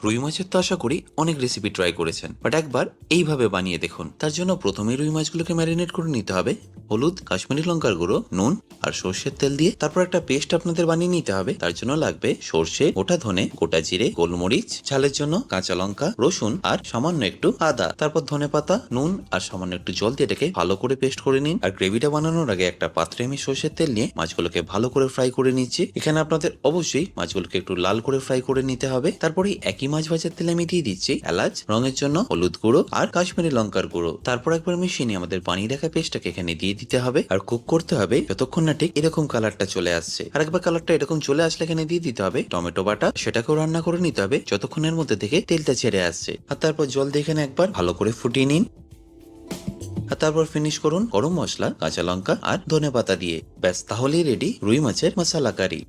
রুই মাছের তো আশা করি অনেক রেসিপি ট্রাই করেছেন, বাট একবার এইভাবে বানিয়ে দেখুন। তার জন্য প্রথমে রুই মাছগুলোকে ম্যারিনেট করে নিতে হবে হলুদ, কাশ্মীরি লঙ্কার গুঁড়ো, নুন আর সর্ষের তেল দিয়ে। তারপর একটা পেস্ট আপনাদের বানিয়ে নিতে হবে। তার জন্য লাগবে সর্ষে, গোটা ধনে, গোটা জিরে, গোলমরিচ, ঝালের জন্য কাঁচা লঙ্কা, রসুন আর সামান্য একটু আদা। তারপর ধনে পাতা, নুন আর সামান্য একটু জল দিয়ে এটাকে ভালো করে পেস্ট করে নিন। আর গ্রেভিটা বানানোর আগে একটা পাত্রে আমি সর্ষের তেল নিয়ে মাছগুলোকে ভালো করে ফ্রাই করে নিচ্ছি। এখানে আপনাদের অবশ্যই মাছগুলোকে একটু লাল করে ফ্রাই করে নিতে হবে। তারপরে একই মাছ ভাজার তেলে আমি দিয়ে দিচ্ছি এলাচ, রঙের জন্য হলুদ গুঁড়ো আর কাশ্মীরি লঙ্কার গুঁড়ো। তারপর একবার মিশিয়ে নিয়ে আমাদের বানিয়ে রাখা পেস্টটাকে এখানে দিয়ে দিতে হবে আর কুক করতে হবে যতক্ষণ না ঠিক এরকম কালারটা চলে আসছে। আর একবার কালারটা এরকম চলে আসলে এখানে দিয়ে দিতে হবে টমেটো বাটা। সেটাকেও রান্না করে নিতে হবে যতক্ষণের মধ্যে থেকে তেলটা ছেড়ে আসছে। আর তারপর জল দিয়ে এখানে একবার ভালো করে ফুটিয়ে নিন। আর তারপর ফিনিশ করুন গরম মশলা, কাঁচা লঙ্কা আর ধনেপাতা দিয়ে। ব্যাস, তাহলেই রেডি রুই মাছের মশলা কারি।